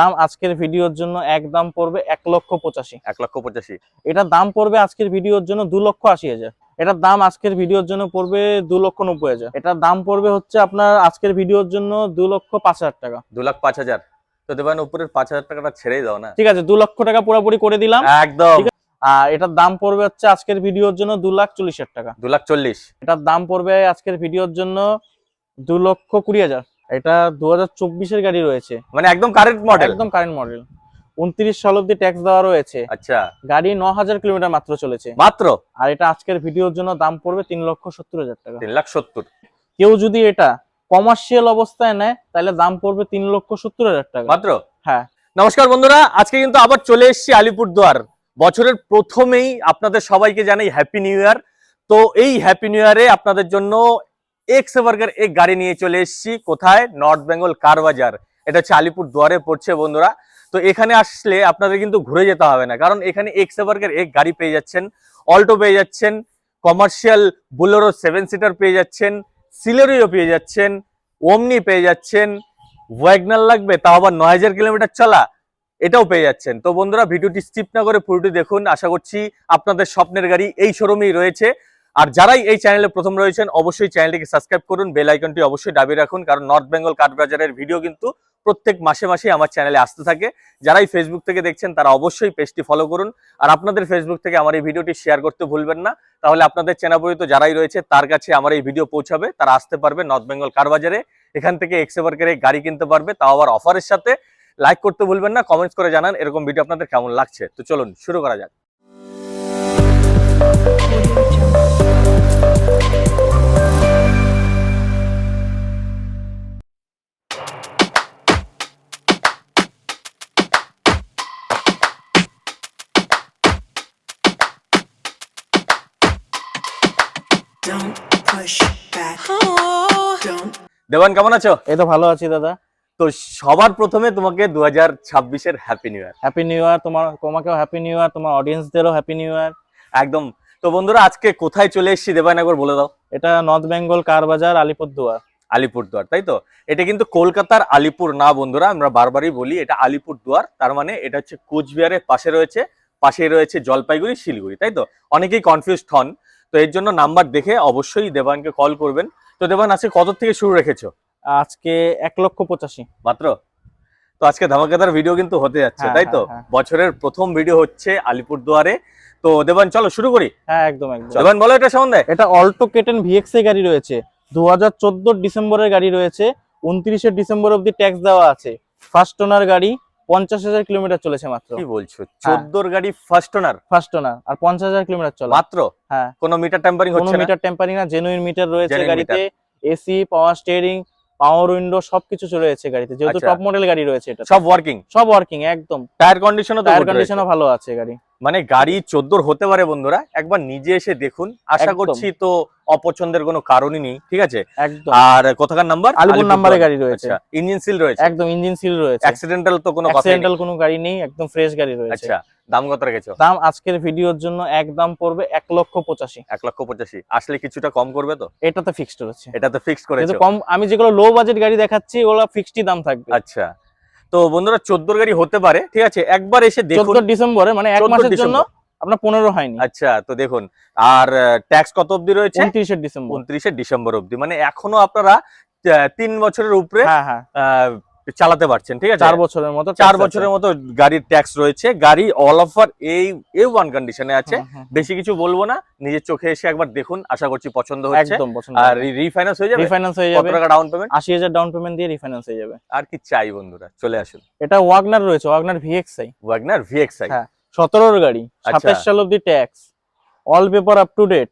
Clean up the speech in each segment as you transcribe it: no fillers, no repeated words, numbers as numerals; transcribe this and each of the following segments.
দাম আজকের ভিডিওর জন্য একদম পড়বে 1,85,000। 1,85,000। এটার দাম পড়বে আজকের ভিডিওর জন্য 2,80,000। এটার দাম আজকের ভিডিওর জন্য পড়বে 2,90,000। এটার দাম পড়বে হচ্ছে আপনার আজকের ভিডিওর জন্য 2,05,000 টাকা। 2,05,000। তো দেবান উপরের 5,000 টাকাটা ছেড়েই দাও না। ঠিক আছে, 2 লক্ষ টাকা পুরোপুরি করে দিলাম একদম। আর এটার দাম পড়বে হচ্ছে আজকের ভিডিওর জন্য 2,40,000 টাকা। 2,40,000। এটার দাম পড়বে আজকের ভিডিওর জন্য 2,20,000। এটা 2024 এর গাড়ি রয়েছে, মানে একদম কারেন্ট মডেল। একদম কারেন্ট মডেল। 29 সাল অব্দি ট্যাক্স দেওয়া রয়েছে। আচ্ছা, গাড়ি 9,000 কিলোমিটার মাত্র চলেছে মাত্র। আর এটা আজকের ভিডিওর জন্য দাম পড়বে 3,70,000 টাকা। 3,70,000। কেউ যদি এটা কমার্শিয়াল অবস্থায় নেয় তাহলে দাম পড়বে 3,70,000 টাকা মাত্র। হ্যাঁ। নমস্কার বন্ধুরা, আজকে কিন্তু আবার চলে এসেছি আলিপুরদুয়ার। বছরের প্রথমেই আপনাদের সবাইকে জানাই হ্যাপি নিউ ইয়ার। তো এই হ্যাপি নিউ ইয়ারে আপনাদের জন্য এক্স বার্গার এক গাড়ি নিয়ে চলে এসেছি। কোথায়? নর্থ বেঙ্গল কার বাজার। এটা হচ্ছে আলিপুরদুয়ারে পড়ছে বন্ধুরা। তো এখানে আসলে আপনাদের কিন্তু ঘুরে যেতে হবে না, কারণ এখানে এক্স বার্গার এক গাড়ি পেয়ে যাচ্ছেন, অল্টো পেয়ে যাচ্ছেন, কমার্শিয়াল বুলেরো 7 সিটার পেয়ে যাচ্ছেন, সিলেরিও পেয়ে যাচ্ছেন, ওমনি পেয়ে যাচ্ছেন, ওয়াগনার লাগবে তাও আবার 9,000 কিলোমিটার চলা, এটাও পেয়ে যাচ্ছেন। তো বন্ধুরা ভিডিওটি স্কিপ না করে পুরোটি দেখুন। আশা করছি আপনাদের স্বপ্নের গাড়ি এই শোরুমেই রয়েছে। আর যারাই এই চ্যানেলে প্রথম রয়েছেন অবশ্যই চ্যানেলটিকে সাবস্ক্রাইব করুন, বেল আইকনটি অবশ্যই দাবিয়ে রাখুন, কারণ নর্থ বেঙ্গল কার বাজারের ভিডিও কিন্তু প্রত্যেক মাসে মাসে আমার চ্যানেলে আসতে থাকে। যারাই ফেসবুক থেকে দেখছেন তারা অবশ্যই পেজটি ফলো করুন, আর আপনাদের ফেসবুক থেকে আমার এই ভিডিওটি শেয়ার করতে ভুলবেন না। তাহলে আপনাদের চেনা পরিচিত যারাই রয়েছে তার কাছে আমার এই ভিডিও পৌঁছাবে, তারা আসতে পারবে নর্থ বেঙ্গল কার বাজারে। এখান থেকে এক্স বার্গারের গাড়ি কিনতে পারবে, তাও আবার অফারের সাথে। লাইক করতে ভুলবেন না, কমেন্টস করে জানান এরকম ভিডিও আপনাদের কেমন লাগছে। তো চলুন শুরু করা যাক। Don't push back. Don't. দেবান কেমন আছো? এই তো ভালো আছি দাদা। তো সবার প্রথমে তোমাকে 2026-এর happy new year. Happy new year. তোমাকেও হ্যাপি নিউ ইয়ার, তোমার অডিয়েন্সদেরও হ্যাপি নিউ ইয়ার। একদম। তো বন্ধুরা আজকে কোথায় চলে এসেছি দেবান একবার বলে দাও। এটা নর্থ বেঙ্গল কার বাজার, আলিপুরদুয়ার। আলিপুরদুয়ার, তাই তো? এটা কিন্তু কলকাতার আলিপুর না বন্ধুরা, আমরা বারবারই বলি এটা আলিপুরদুয়ার। তার মানে এটা হচ্ছে কোচবিহারের পাশে রয়েছে, পাশেই রয়েছে জলপাইগুড়ি, শিলিগুড়ি, তাই তো? অনেকেই কনফিউজড হন, তো এর জন্য নাম্বার দেখে অবশ্যই দেবানকে কল করবেন। তো দেবান আজকে কত থেকে শুরু রেখেছো? আজকে 1,85,000 মাত্র। তো আজকে ধামাকাদার ভিডিও কিন্তু হতে যাচ্ছে, হ্যাঁ, তাই তো? হ্যাঁ। বছরের প্রথম ভিডিও হচ্ছে আলিপুরদুয়ারে। তো দেবান চলো শুরু করি। হ্যাঁ, একদম একদম। দেবান বলো এটা সম্বন্ধে। এটা অল্টো কেটেন ভিএক্স এর গাড়ি রয়েছে, 2014 ডিসেম্বরের গাড়ি রয়েছে, 29 ডিসেম্বর অব্দি ট্যাক্স দেওয়া আছে। ফার্স্ট ওনার গাড়ি, 50,000 কিলোমিটার চলেছে মাত্র। কি বলছো? 14 গাড়ি ফার্স্ট ওনার? ফার্স্ট ওনার আর 50,000 কিলোমিটার চলে মাত্র। হ্যাঁ, কোনো মিটার টেম্পারিং কোনো হচ্ছে না? মিটার টেম্পারিং না, জেনুইন মিটার রয়েছে Genuine গাড়িতে। AC, power steering, power window সবকিছু চলে যাচ্ছে গাড়িতে, যেহেতু আচ্ছা। টপ মডেল গাড়ি রয়েছে। এটা সব ওয়ার্কিং? সব ওয়ার্কিং একদম। টায়ার কন্ডিশনও তো টায়ার good রয়েছে? কন্ডিশনও ভালো আছে গাড়ি। মানে গাড়ি 14 হতে পারে বন্ধুরা, একবার নিজে এসে দেখুন। আশা একদম। করছি তো অপছন্দের কোনো কারণই নেই, ঠিক আছে? একদম। আর কোথাকার নাম্বার? আলিপুর নাম্বারে গাড়ি রয়েছে। আচ্ছা, ইঞ্জিন সিল রয়েছে? একদম ইঞ্জিন সিল রয়েছে। অ্যাক্সিডেন্টাল তো কোনো কথাই নেই? অ্যাক্সিডেন্টাল কোনো গাড়ি নেই, একদম ফ্রেশ গাড়ি রয়েছে। আচ্ছা, দাম কত রেখেছো? দাম আজকের ভিডিওর জন্য একদম পড়বে 1,85,000। 1,85,000। আসলে কিছুটা কম করবে তো? এটাতে ফিক্সড রয়েছে। এটা তো ফিক্স যেহেতু করেছো? কম, আমি যেগুলো লো বাজেট গাড়ি দেখাচ্ছি ওগুলো ফিক্সডই দাম থাকবে। আচ্ছা, তো বন্ধুরা 14 গাড়ি হতে পারে, ঠিক আছে? একবার এসে দেখুন। 14 ডিসেম্বরে মানে এক 14 মাসের জন্য ডিসেম্বর। আপনার 15 হয়নি। আচ্ছা, তো দেখুন। আর ট্যাক্স কত অবধি রয়েছে? 29 ডিসেম্বর। 29 ডিসেম্বর অবধি, মানে এখনো আপনারা 3 বছরের উপরে হ্যাঁ হ্যাঁ, চালাতে পারছেন, ঠিক আছে? 4 বছরের মতো 4 বছরের মতো গাড়ির ট্যাক্স রয়েছে। গাড়ি অল ওভার A1 কন্ডিশনে আছে। বেশি কিছু বলবো না, নিজের চোখে এসে একবার দেখুন, আশা করছি পছন্দ হচ্ছে। একদম পছন্দ। আর রিফাইন্যান্স হয়ে যাবে? রিফাইন্যান্স হয়ে কত যাবে। টাকা ডাউন পেমেন্ট? 80,000 ডাউন পেমেন্ট দিয়ে রিফাইন্যান্স হয়ে যাবে। আর কি চাই বন্ধুরা, চলে আসুন। এটা ওয়াগনার রয়েছে, ওয়াগনার ভিএক্সআই। Wagner VXI. হ্যাঁ, 17 গাড়ি, আচ্ছা। 27 সাল অব্দি tax, all paper up to date.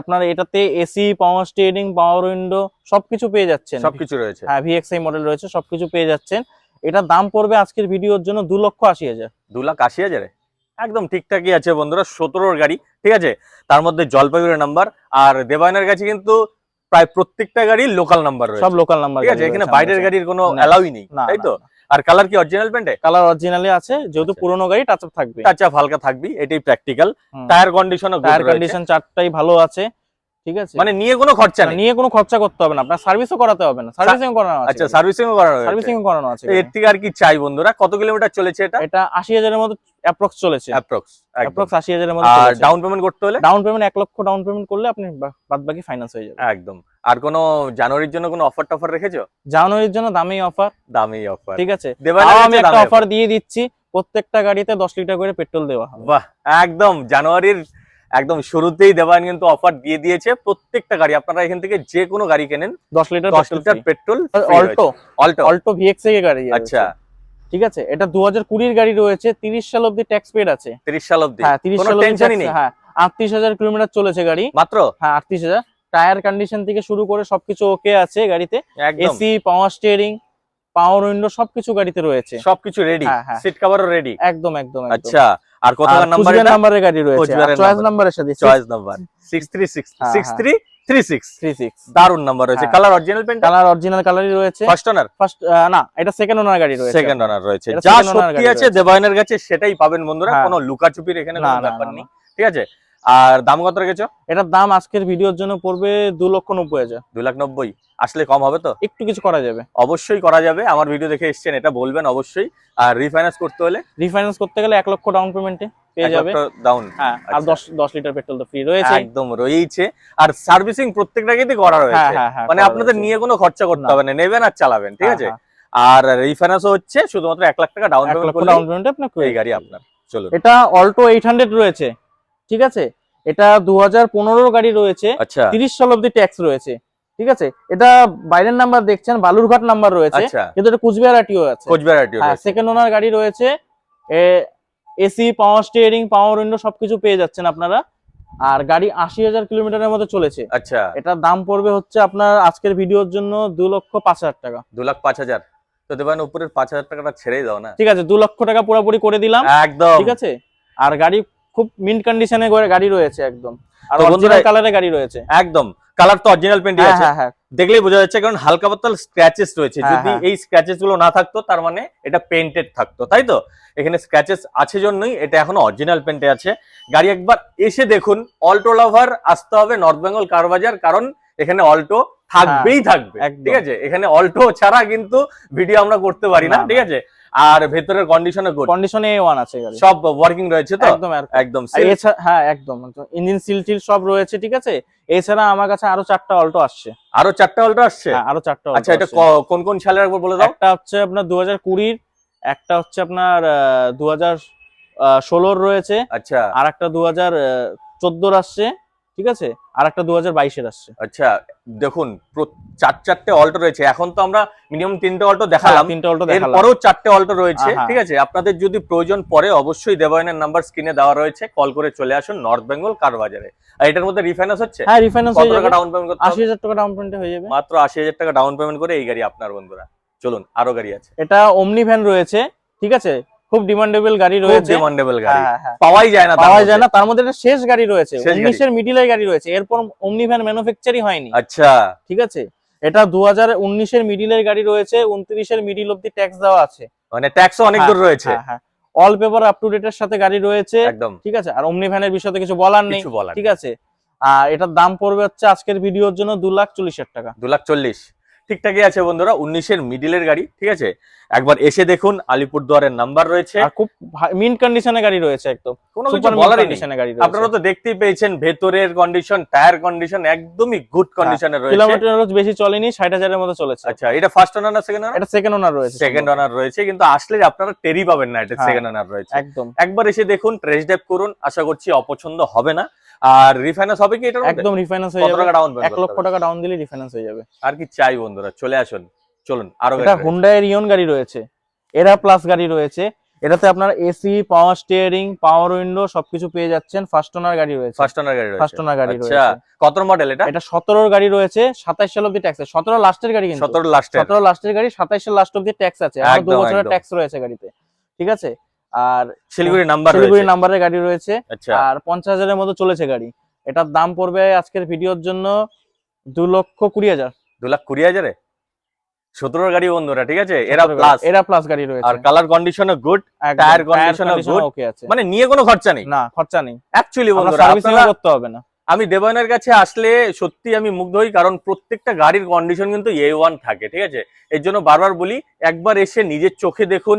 আপনার এটাতে AC, power steering, power window সবকিছু পেয়ে যাচ্ছেন। সবকিছু রয়েছে? হ্যাঁ, ভিএক্সআই মডেল রয়েছে, সবকিছু পেয়ে যাচ্ছেন। এটার দাম পড়বে আজকের ভিডিওর জন্য 2,80,000। 2,80,000? একদম ঠিকঠাকই আছে বন্ধুরা। 17 গাড়ি, ঠিক আছে? তার মধ্যে জলপাইগুড়ি নাম্বার। আর দেবায়নের কাছে কিন্তু প্রায় প্রত্যেকটা গাড়ি লোকাল নাম্বার রয়েছে, সব লোকাল নাম্বার, ঠিক আছে? এখানে বাইরের গাড়ির কোনো না, অ্যালাউই নেই, না, তাই তো? না। আর কালার কি অরিজিনাল পেন্টে? কালার অরিজিনালি আছে, যেহেতু আচ্ছা। পুরনো গাড়ি টাচ আপ থাকবে। টাচ আপ হালকা থাকবে, এটাই প্র্যাকটিক্যাল। টায়ার কন্ডিশনও টায়ার কন্ডিশন চারটাই ভালো আছে। ঠিক আছে, মানে নিয়ে কোনো খরচা নেই, নিয়ে কোনো খরচা করতে হবে না, আপনার সার্ভিসও করাতে হবে না, সার্ভিসিং করানো আছে। আচ্ছা, সার্ভিসিং করানো আছে, সার্ভিসিং করানো আছে। এর থেকে আর কি চাই বন্ধুরা? কত কিলোমিটার চলেছে এটা? এটা 80,000 এর মতো অ্যাপ্রক্স চলেছে, অ্যাপ্রক্স 80,000 এর মতো আর চলেছে। ডাউন পেমেন্ট করতে হলে? ডাউন পেমেন্ট 1 লক্ষ ডাউন পেমেন্ট করলে আপনি বাদবাকি ফাইন্যান্স হয়ে যাবে। একদম। আর কোনো জানুয়ারির জন্য কোনো অফার টফার রেখেছো? জানুয়ারির জন্য দামি অফার, দামি অফার, ঠিক আছে। দেবানের আমি একটা অফার দিয়ে দিচ্ছি, প্রত্যেকটা গাড়িতে 10 লিটার করে পেট্রোল দেওয়া হবে। বাহ, একদম জানুয়ারির একদম শুরুতেই দেবান কিন্তু অফার দিয়ে দিয়েছে। প্রত্যেকটা গাড়ি আপনারা এখান থেকে যে কোনো গাড়ি কেনেন 10 লিটার পেট্রোল। অল্টো ভিএক্স এর গাড়ি। আচ্ছা, ঠিক আছে, এটা 2020 এর গাড়ি রয়েছে, 30 সাল অবধি ট্যাক্স পেড আছে। 30 সাল অবধি? হ্যাঁ, 30 কোনো সাল অবধি টেনশনই নেই। হ্যাঁ, 38,000 কিলোমিটার চলেছে গাড়ি মাত্র। হ্যাঁ, 38,000। টায়ার কন্ডিশন থেকে শুরু করে সবকিছু ওকে আছে গাড়িতে। একদম AC, power steering, power window সবকিছু গাড়িতে রয়েছে, সবকিছু রেডি, হ্যাঁ। সিট কভারও রেডি। একদম একদম। আচ্ছা, আর কত নাম্বার? এটা নাম্বারের গাড়ি রয়েছে, চয়েস নাম্বারের সাথে চয়েস নাম্বার 6336 দারুন নাম্বার রয়েছে। হ্যাঁ। Colour original paint? Colour original কালারই রয়েছে। First owner? না, এটা সেকেন্ড ওনার গাড়ি রয়েছে। সেকেন্ড ওনার রয়েছে। এটা যা second owner সত্যি গাড়ি আছে রয়েছে। দেবায়নের কাছে সেটাই পাবেন বন্ধুরা, হ্যাঁ। কোনো লুকাচুপির এখানে না, কোনো না, ব্যাপার না, নেই, ঠিক আছে। আর দাম কত রেখেছো? এটার দাম আজকের ভিডিওর জন্য পড়বে 2,90,000। 2,90,000 আসলে কম হবে তো? একটু কিছু করা যাবে, অবশ্যই করা যাবে। আমার ভিডিও দেখে এসেছেন, এটা বলবেন অবশ্যই। আর রিফাইন্যান্স করতে হলে? রিফাইন্যান্স করতে গেলে 1 লক্ষ ডাউন পেমেন্টে পেয়ে যাবে। ডাউন, হ্যাঁ, আর 10 লিটার পেট্রোল তো ফ্রি রয়েছে। একদম রয়েছে। আর সার্ভিসিং প্রত্যেকটা গাড়িতে করা রয়েছে, হ্যাঁ, মানে আপনাদের নিয়ে কোনো খরচা করতে হবে না, নেবেন আর চালাবেন, ঠিক আছে। আর রিফাইন্যান্স হচ্ছে শুধুমাত্র 1 লাখ টাকা ডাউন পেমেন্ট করলে ডাউন পেমেন্টে আপনার এই গাড়ি আপনার। চলুন, এটা অল্টো 800 রয়েছে, ঠিক আছে। এটা 2015 গাড়ি রয়েছে, আচ্ছা 30 সাল অবধি ট্যাক্স রয়েছে, ঠিক আছে। এটা বাইরের নাম্বার দেখছেন, বালুরঘাট নাম্বার রয়েছে, আচ্ছা, কিন্তু এটা কুচবিহার আরটিও আছে। কোচবিহার আরটিও হ্যাঁ, রয়েছে। সেকেন্ড ওনার গাড়ি রয়েছে। AC, power steering, power window সবকিছু পেয়ে যাচ্ছেন আপনারা। আর গাড়ি 80,000 কিলোমিটারের মতো চলেছে। আচ্ছা, এটার দাম পড়বে হচ্ছে আপনার আজকের ভিডিওর জন্য 2,05,000 টাকা। 2,05,000। তো দেবেন উপরের 5,000 টাকাটা ছেড়েই দাও না। ঠিক আছে, 2 লক্ষ টাকা পুরোপুরি করে দিলাম একদম, ঠিক আছে। আর গাড়ি খুব মিন্ট কন্ডিশনে গাড়ি রয়েছে একদম, আর তো বন্ধুরা অরিজিনাল কালারে গাড়ি রয়েছে। একদম কালার তো অরিজিনাল পেইন্টই আছে, হ্যাঁ। দেখলেই বোঝা যাচ্ছে, কারণ হালকা পাতলা স্ক্র্যাচেস রয়েছে। হ্যাঁ, যদি হ্যাঁ। এই স্ক্র্যাচেস গুলো না থাকতো তার মানে এটা পেইন্টেড থাকতো, তাই তো। এখানে স্ক্র্যাচেস আছে জন্যই এটা এখনো অরিজিনাল পেইন্টে আছে। গাড়ি একবার এসে দেখুন। অল্টো লাভার আসতে হবে নর্থ বেঙ্গল কার বাজার, কারণ এখানে অল্টো থাকবেই থাকবে, একদম। ঠিক আছে। এখানে অল্টো ছাড়া কিন্তু ভিডিও আমরা করতে পারি না, না, ঠিক আছে। আর ভেতরের কন্ডিশনে গুড, কন্ডিশনে A1 আছে গাড়ি, সব ওয়ার্কিং রয়েছে তো? একদম একদম হ্যাঁ, একদম ইঞ্জিন সিল টিল সব রয়েছে, ঠিক আছে। এছাড়া আমার কাছে আরো 4টা অল্টো আসছে। আরো 4টা অল্টো আসছে? হ্যাঁ, আরো 4টা আচ্ছা, এটা কোন কোন সালের একবার বলে দাও। একটা হচ্ছে আপনার 2020, একটা হচ্ছে আপনার 2016 রয়েছে, আচ্ছা আর একটা 2014 আসছে, ঠিক আছে। আর একটা 2022 আসছে। আচ্ছা, দেখুন 4টে অল্টো রয়েছে। এখন তো আমরা মিনিমাম 3টে অল্টো দেখালাম, 3টে অল্টো দেখালাম, এরপরেও 4টে অল্টো রয়েছে, হ্যাঁ। ঠিক আছে। আপনাদের যদি প্রয়োজন পড়ে অবশ্যই দেবায়নের নাম্বার স্ক্রিনে দেওয়া রয়েছে, কল করে চলে আসুন নর্থ বেঙ্গল কার বাজারে। আর এটার মধ্যে রিফাইন্যান্স হচ্ছে? হ্যাঁ, রিফাইন্যান্স কত হয়ে টাকা যাবে, ডাউন পেমেন্ট করতে হবে? 80,000 টাকা ডাউন পেমেন্টে হয়ে যাবে। মাত্র 80,000 টাকা ডাউন পেমেন্ট করে এই গাড়ি আপনার বন্ধুরা। চলুন, আরো গাড়ি আছে। এটা ওমনি ভ্যান রয়েছে, ঠিক আছে। খুব ডিমান্ডেবল গাড়ি খুব রয়েছে, ডিমান্ডেবল গাড়ি, হ্যাঁ। পাওয়াই যায় না, পাওয়া যায় না। তার মধ্যে একটা শেষ গাড়ি রয়েছে, শেষ গাড়ি। 19 এর মিডিলের গাড়ি রয়েছে। এরপর ওমনি ভ্যান ম্যানুফ্যাকচারই হয়নি, আচ্ছা, ঠিক আছে। এটা 2019 এর মিডিলের গাড়ি রয়েছে, 29 এর মিডিল অব্দি ট্যাক্স দেওয়া আছে, মানে ট্যাক্সও অনেক দূর রয়েছে। হ্যাঁ। অল পেপার আপ টু ডেটের সাথে গাড়ি রয়েছে, একদম, ঠিক আছে। আর ওমনি ভ্যানের বিষয়ে কিছু বলার নেই, কিছু বলার ঠিক আছে। আর এটার দাম পড়বে হচ্ছে আজকের ভিডিওর জন্য 2,40,000 টাকা। 2,40,000 ঠিকঠাকই আছে বন্ধুরা। 19 এর মিডিলের গাড়ি, ঠিক আছে। একবার এসে দেখুন, আলিপুরদুয়ারের নাম্বার রয়েছে, আর খুব মিন্ট কন্ডিশনে গাড়ি রয়েছে, একদম কোনো কিছু সুপার মিন্ট বলারই নেই। কন্ডিশনে গাড়ি রয়েছে। আপনারা তো দেখতেই পেয়েছেন ভেতরের কন্ডিশন, টায়ার কন্ডিশন একদমই গুড কন্ডিশনে রয়েছে। কিলোমিটার বেশি চলেনি, 60,000 এর মতো চলেছে। আচ্ছা, এটা ফার্স্ট ওনার না সেকেন্ড ওনার? এটা সেকেন্ড ওনার রয়েছে, সেকেন্ড ওনার রয়েছে, কিন্তু আসলে আপনারা টেরি পাবেন না এটা হ্যাঁ, সেকেন্ড ওনার রয়েছে। একদম। একবার এসে দেখুন, টেস্ট ড্রাইভ করুন, আশা করছি অপছন্দ হবে না। আর রিফাইন্যান্স হবে কি এটার মধ্যে? একদম রিফাইন্যান্স হয়ে কত যাবে, টাকা ডাউন 1 লক্ষ টাকা ডাউন দিলে রিফাইন্যান্স হয়ে যাবে। আর কি চাই বন্ধুরা, চলে আসুন। চলুন, আরো এটা গাড়ি রয়েছে। হুন্ডাই এর ইয়ন গাড়ি রয়েছে, এরা প্লাস গাড়ি রয়েছে। এটাতে আপনার AC, power steering, power window সবকিছু পেয়ে যাচ্ছেন। ফার্স্ট ওনার গাড়ি রয়েছে, ফার্স্ট ওনার গাড়ি রয়েছে। ফার্স্ট ওনার গাড়ি আচ্ছা, রয়েছে। কত মডেল এটা? এটা 17 গাড়ি রয়েছে, 27 সাল অবধি ট্যাক্স আছে। 17 লাস্টের গাড়ি, কিন্তু 17 লাস্টের। 17 লাস্টের গাড়ি, 27 সাল লাস্ট অবধি ট্যাক্স আছে, আর 2 একদম, বছরের একদম। ট্যাক্স রয়েছে গাড়িতে, ঠিক আছে। আর শিলিগুড়ি নাম্বার শিলিগুড়ি রয়েছে। নাম্বারের গাড়ি রয়েছে। আচ্ছা, আর 50,000 এর মতো চলেছে গাড়ি। এটার দাম পড়বে আজকের ভিডিওর জন্য 2,20,000। 2,20,000 এ 17 গাড়ি বন্ধুরা, ঠিক আছে। এরা প্লাস, এরা প্লাস গাড়ি রয়েছে। আর কালার কন্ডিশনও গুড, একদম, টায়ার কন্ডিশনও গুড, ওকে আছে, মানে নিয়ে কোনো খরচা নেই। না খরচা নেই। অ্যাকচুয়ালি বন্ধুরা সার্ভিসিং আপনারা করতে হবে না। আমি দেবায়নের কাছে আসলে সত্যি আমি মুগ্ধ হই, কারণ প্রত্যেকটা গাড়ির কন্ডিশন কিন্তু A1 থাকে, ঠিক আছে। এর জন্য বারবার বলি, একবার এসে নিজের চোখে দেখুন,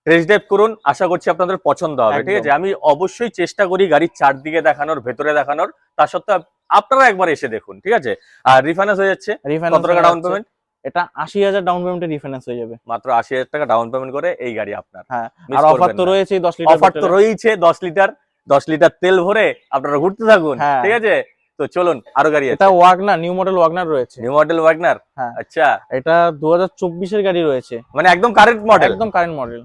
টেস্ট ড্রাইভ করুন, আশা করছি আপনাদের পছন্দ হবে, ঠিক আছে। একদম। আমি অবশ্যই চেষ্টা করি গাড়ির চারদিকে দেখানোর, ভেতরে দেখানোর, তা সত্ত্বেও আপনারা একবার এসে দেখুন, ঠিক আছে। আর রিফাইন্যান্স হয়ে যাচ্ছে, কত টাকা ডাউন পেমেন্ট? এটা 80,000 ডাউন পেমেন্টে রিফাইন্যান্স হয়ে যাবে। মাত্র 80,000 টাকা ডাউন পেমেন্ট করে এই গাড়ি আপনার। হ্যাঁ, Miss আর অফার করবেন তো না। রয়েছে 10 লিটার অফার তো রয়েছে 10 লিটার তেল ভরে আপনারা ঘুরতে থাকুন, হ্যাঁ। ঠিক আছে। তো চলুন, আরো গাড়ি আছে। এটা ওয়াগনার, নিউ মডেল ওয়াগনার রয়েছে। নিউ মডেল ওয়াগনার, হ্যাঁ। আচ্ছা, এটা 2024 এর গাড়ি রয়েছে, মানে একদম কারেন্ট মডেল। একদম কারেন্ট মডেল।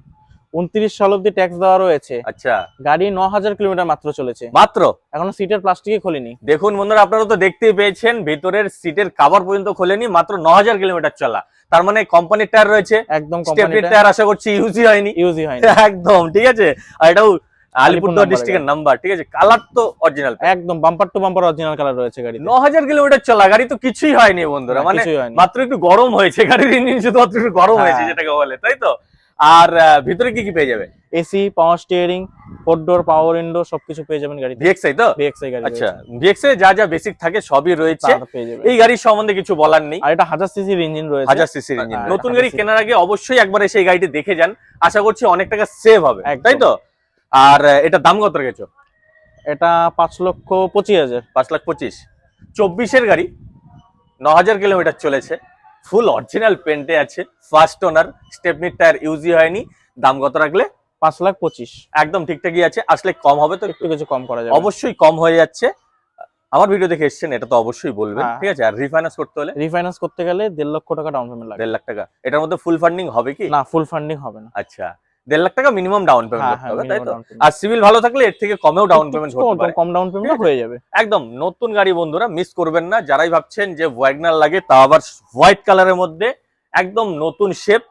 29 সাল অব্দি ট্যাক্স দেওয়া রয়েছে। আচ্ছা, গাড়ি 9000 কিলোমিটার মাত্র চলেছে, মাত্র। এখনো সিটের প্লাস্টিকই খোলেনি। দেখুন বন্ধুরা, আপনারা তো দেখতেই পেয়েছেন, ভেতরের সিটের কভার পর্যন্ত খোলেনি, মাত্র 9000 কিলোমিটার চলা। তার মানে কোম্পানির টায়ার রয়েছে, একদম স্টেপনি কোম্পানিটা টায়ার, আশা করছি ইউজই হয়নি। ইউজই হয়নি। একদম ঠিক আছে। আর এটাও আলিপুরদুয়ার number ডিস্ট্রিক্টের নাম্বার, ঠিক আছে। কালার তো অরিজিনাল, একদম bumper to bumper original colour রয়েছে গাড়িতে। 9000 কিলোমিটার চলা গাড়ি, তো কিছুই হয়নি বন্ধুরা, মানে কিছুই হয়নি। মাত্র একটু গরম হয়েছে গাড়ির ইঞ্জিন, শুধুমাত্র একটু গরম হয়েছে, হ্যাঁ। যেটাকে বলে, তাই তো। আর ভিতরে কি কি পেয়ে যাবে? এসি, পাওয়ার স্টিয়ারিং, 4 ডোর, পাওয়ার উইন্ডো সবকিছু পেয়ে যাবেন গাড়িতে। ভিএক্সআই তো? ভিএক্সআই গাড়ি আচ্ছা, রয়েছে, ভিএক্সআই যা যা বেসিক থাকে সবই রয়েছে, তা পেয়ে যাবেন। এই গাড়ির সম্বন্ধে কিছু বলার নেই। আর এটা 1000 সিসির ইঞ্জিন রয়েছে। 1000 সিসির ইঞ্জিন। হ্যাঁ, নতুন 1000 গাড়ি cc কেনার আগে অবশ্যই একবার এসে এই গাড়িটি দেখে যান, আশা করছি অনেক টাকা সেভ হবে, একদম। তাই তো। আর এটা দাম কত রেখেছো? এটা 5,25,000। 5,25,000। 24-এর গাড়ি, 9000 কিলোমিটার চলেছে, ফুল অরিজিনাল পেন্টে আছে, ফার্স্ট ওনার, স্টেপনি টায়ার ইউজই হয়নি। দাম কত রাখলে? 5,25,000। একদম ঠিকঠাকই আছে, আসলে কম হবে তো? একটু কিছু কম করা যাবে। অবশ্যই কম হয়ে যাচ্ছে। আমার ভিডিও দেখে এসেছেন, এটা তো অবশ্যই বলবেন, হ্যাঁ। ঠিক আছে। আর রিফাইন্যান্স করতে হলে? রিফাইন্যান্স করতে গেলে 1.5 লক্ষ টাকা ডাউন পেমেন্ট লাগবে। 1.5 লাখ টাকা। এটার মধ্যে ফুল ফান্ডিং হবে কি? না, ফুল ফান্ডিং হবে না। আচ্ছা, 1.5 লাখ টাকা মিনিমাম ডাউন পেমেন্ট হ্যাঁ, করতে হবে, তাই তো। minimum down payment। আর সিভিল ভালো থাকলে এর থেকে কমেও ডাউন পেমেন্ট একটু হতে পারে। কম ডাউন পেমেন্ট হয়ে যাবে। একদম নতুন গাড়ি বন্ধুরা, মিস করবেন না। যারাই ভাবছেন যে ওয়াগনার লাগে, তা আবার হোয়াইট কালারের মধ্যে, একদম নতুন শেপ,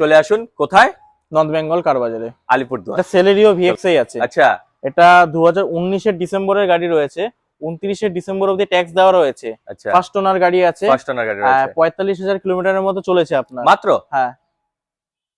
চলে আসুন কোথায়? নর্থ বেঙ্গল কার বাজারে। আলিপুরদুয়ার। এটা সেলেরিও ভিএক্সআই আছে। আচ্ছা, এটা 2019 এর ডিসেম্বরের গাড়ি রয়েছে, 29 ডিসেম্বর অবধি ট্যাক্স দেওয়া রয়েছে। আচ্ছা, ফার্স্ট ওনার গাড়ি আছে। ফার্স্ট ওনার গাড়ি রয়েছে, 45,000 কিলোমিটারের মতো চলেছে আপনার। মাত্র। হ্যাঁ,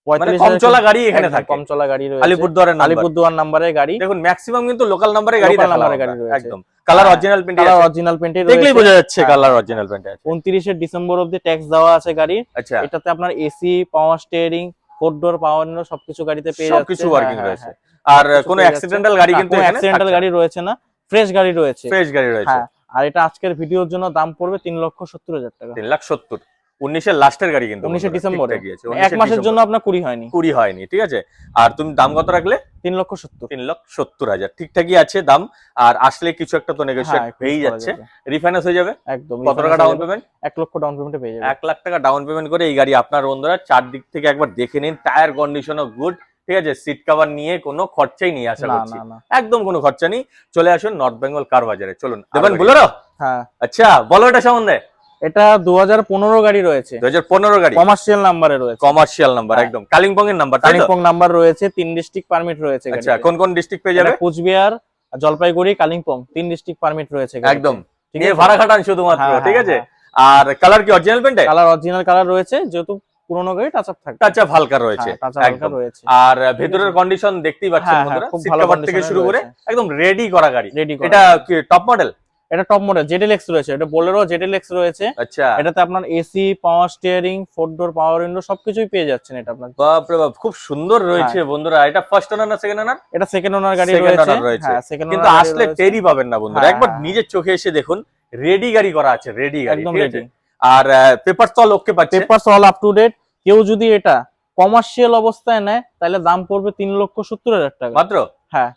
মানে কম চলা গাড়ি এখানে থাকে, কম চলা গাড়ি রয়েছে। আলিপুরদুয়ারের নাম্বার। আলিপুরদুয়ার নাম্বারের গাড়ি। দেখুন ম্যাক্সিমাম কিন্তু লোকাল নাম্বারের গাড়ি Local দেখালাম number এর আমরা, গাড়ি রয়েছে। একদম কালার হ্যাঁ, অরিজিনাল পেন্টে কালার আছে, অরিজিনাল পেন্টে দেখলেই বোঝা যাচ্ছে হ্যাঁ। কালার অরিজিনাল পেন্টে আছে। 29 ডিসেম্বর অবধি ট্যাক্স দেওয়া আছে গাড়ি। আচ্ছা, এটাতে আপনার এসি, পাওয়ার স্টিয়ারিং, 4 ডোর, পাওয়ার উইন্ডো সবকিছু গাড়িতে পেয়ে যাচ্ছে। সবকিছু ওয়ার্কিং হ্যাঁ, রয়েছে। হ্যাঁ, আর সবকিছু কোনো পেয়ে অ্যাক্সিডেন্টাল যাচ্ছে। গাড়ি না, কিন্তু কোনো এখানে অ্যাক্সিডেন্টাল গাড়ি রয়েছে না, ফ্রেশ গাড়ি রয়েছে। ফ্রেশ গাড়ি রয়েছে। হ্যাঁ, আর এটা আজকের ভিডিওর জন্য দাম পড়বে 3,70,000 টাকা। 3,70,000। 19-এর লাস্টের গাড়ি কিন্তু 19 ডিসেম্বরে। ঠিকঠাকই আছে, এক মাসের জন্য আপনার 20 হয়নি। 20 হয়নি, ঠিক আছে। আর তুমি দাম কত রাখলে? 3,70,000। 3,70,000, ঠিকঠাকই আছে দাম। আর আসলে কিছু একটা তো নেগোশিয়েট হ্যাঁ, হয়েই যাচ্ছে। রিফাইন্যান্স হয়ে যাবে। একদম। কত টাকা ডাউন পেমেন্ট? 1 লক্ষ ডাউন পেমেন্টে পেয়ে যাবে। 1 লাখ টাকা ডাউন পেমেন্ট করে এই গাড়ি আপনার বন্ধুরা চারদিক থেকে একবার দেখে নিন। টায়ার কন্ডিশনও গুড, ঠিক আছে। সিট কভার নিয়ে কোনো খরচাই নেই, আশা না করছি না না। একদম কোনো খরচা নেই। চলে আসুন নর্থ বেঙ্গল কার বাজারে, চলুন দেবেন গাড়ি। বুলেরো। হ্যাঁ, আচ্ছা, বলো এটা সম্বন্ধে। এটা 2015 গাড়ি রয়েছে, 2015 গাড়ি, কমার্শিয়াল নাম্বারে রয়েছে। কমার্শিয়াল নাম্বার, হ্যাঁ। একদম কালিম্পং এর নাম্বার, তাই তো? কালিম্পং নাম্বার রয়েছে, 3 ডিস্ট্রিক্ট পারমিট রয়েছে আচ্ছা, গাড়িতে। কোন কোন ডিস্ট্রিক্ট পেয়ে যাবে? এটা কুচবিহার, জলপাইগুড়ি, কালিম্পং 3 ডিস্ট্রিক্ট পারমিট রয়েছে গাড়িতে। একদম ঠিক নিয়ে আছে? ভাড়া খাটান শুধুমাত্র, হ্যাঁ, ঠিক হ্যাঁ, আছে। হ্যাঁ। আর কালার কি অরিজিনাল পেন্টে? কালার অরিজিনাল কালার রয়েছে, যেহেতু পুরোনো গাড়ি টাচ আপ থাকবে। টাচা হালকা রয়েছে, হ্যাঁ, touch up হালকা একদম। রয়েছে। আর ভেতরের কন্ডিশন দেখতেই পাচ্ছেন হ্যাঁ, বন্ধুরা, হ্যাঁ, খুব সিট ভালো কভার থেকে condition-এ শুরু করে রয়েছে। একদম রেডি করা গাড়ি। রেডি করা। এটা কি টপ মডেল? এটা টপ মডেল জেডএলএক্স রয়েছে, এটা বোলেরো জেডএলএক্স রয়েছে। আচ্ছা, এটাতে আপনার এসি, পাওয়ার স্টিয়ারিং, 4 ডোর, পাওয়ার উইন্ডো সবকিছুই পেয়ে যাচ্ছেন এটা আপনার। বাপ রে বাপ, খুব সুন্দর রয়েছে বন্ধুরা। এটা ফার্স্ট ওনার না সেকেন্ড ওনার? এটা সেকেন্ড ওনার গাড়ি Second রয়েছে। owner রয়েছে। হ্যাঁ, সেকেন্ড কিন্তু ওনার আসলে টেরি পাবেন না বন্ধুরা, হ্যাঁ, একবার হ্যাঁ। নিজের চোখে এসে দেখুন, রেডি গাড়ি করা আছে, রেডি গাড়ি, একদম ঠিক রেডি। আছে। আর পেপার তো অল ওকে পাচ্ছে, papers all up to date. কেউ যদি এটা কমার্শিয়াল অবস্থায় নেয় তাহলে দাম পড়বে 3,70,000 টাকা মাত্র। হ্যাঁ,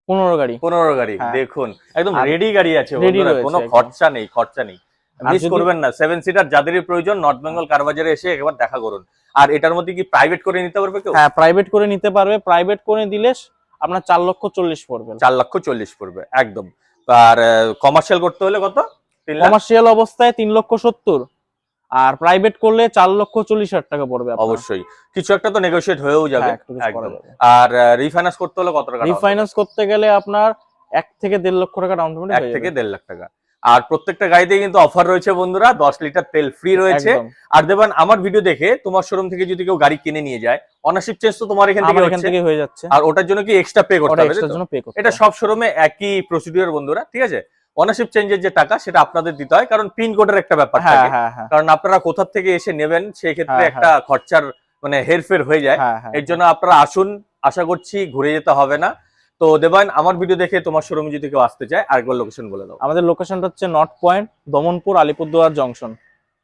15 গাড়ি। 15 গাড়ি, হ্যাঁ। দেখুন একদম আর রেডি গাড়ি আছে ready বন্ধুরা, রয়েছে কোনো একদম। খরচা নেই, খরচা নেই। আর মিস যদি- করবেন না, 7 সিটার যাদেরই প্রয়োজন নর্থ বেঙ্গল কার বাজারে এসে একবার দেখা করুন। আর এটার মধ্যে কি প্রাইভেট করে নিতে পারবে কেউ? হ্যাঁ, প্রাইভেট করে নিতে পারবে। প্রাইভেট করে দিলে আপনার 4,40,000 পড়বে। 4,40,000 পড়বে, একদম। আর কমার্শিয়াল করতে হলে কত? 3 লাখ? কমার্শিয়াল অবস্থায় 3,70,000, আর প্রাইভেট করলে 4,40,000 টাকা পড়বে আপনার। অবশ্যই কিছু একটা তো নেগোশিয়েট হয়েও যাবে, হ্যাঁ, একটু কিছু করা একদম। যাবে। আর রিফাইন্যান্স করতে হলে কত টাকা? রিফাইন্যান্স করতে গেলে আপনার 1 থেকে 1.5 লক্ষ টাকা ডাউন পেমেন্ট 1 থেকে 1.5 লাখ টাকা। আর প্রত্যেকটা গাড়িতে কিন্তু অফার রয়েছে বন্ধুরা, 10 লিটার তেল ফ্রি রয়েছে। আর দেবান, আমার ভিডিও দেখে তোমার শোরুম থেকে যদি কেউ গাড়ি কিনে নিয়ে যায়, অনারশিপ চেঞ্জ তো তোমার এখান থেকে আমার এখান হচ্ছে, থেকে হয়ে যাচ্ছে। আর ওটার জন্য কি এক্সট্রা পে করতে ওটা হবে? এক্সট্রার তাই তো? জন্য পে করতে এটা হবে। সব শোরুমে একই প্রসিডিউর বন্ধুরা, ঠিক আছে। ওনারশিপ চেঞ্জের যে টাকা সেটা আপনাদের দিতে হয়, কারণ পিনকোডের একটা ব্যাপার হ্যাঁ থাকে। হ্যাঁ হ্যাঁ কারণ আপনারা কোথা থেকে এসে নেবেন সেই ক্ষেত্রে হ্যাঁ, একটা খরচার মানে হেরফের হয়ে যায়। হ্যাঁ হ্যাঁ এর জন্য আপনারা আসুন, আশা করছি ঘুরে যেতে হবে না। তো দেবায়ন, আমার ভিডিও দেখে তোমার শোরুমে যদি কেউ আসতে চায় আরেকবার লোকেশন বলে দাও। আমাদের লোকেশনটা হচ্ছে north point, Damanpur, Alipurduar junction.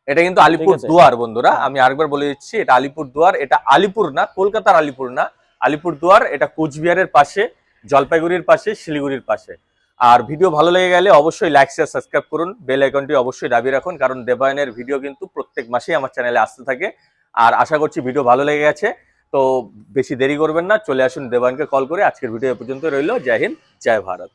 এটা কিন্তু আলিপুর আছে। দুয়ার বন্ধুরা, হ্যাঁ। আমি আরেকবার বলে দিচ্ছি, এটা আলিপুর দুয়ার। এটা আলিপুর না, কলকাতার আলিপুর না, আলিপুর দুয়ার। এটা কোচবিহারের পাশে, জলপাইগুড়ির পাশে, শিলিগুড়ির পাশে। আর ভিডিও ভালো লেগে গেলে অবশ্যই লাইক শেয়ার সাবস্ক্রাইব করুন, বেল আইকনটি অবশ্যই দাবিয়ে রাখুন, কারণ দেবায়নের ভিডিও কিন্তু প্রত্যেক মাসেই আমার চ্যানেলে আসতে থাকে। আর আশা করছি ভিডিও ভালো লেগে গেছে। তো বেশি দেরি করবেন না, চলে আসুন দেবায়নকে কল করে। আজকের ভিডিও এ পর্যন্ত রইল। জয় হিন্দ, জয় ভারত।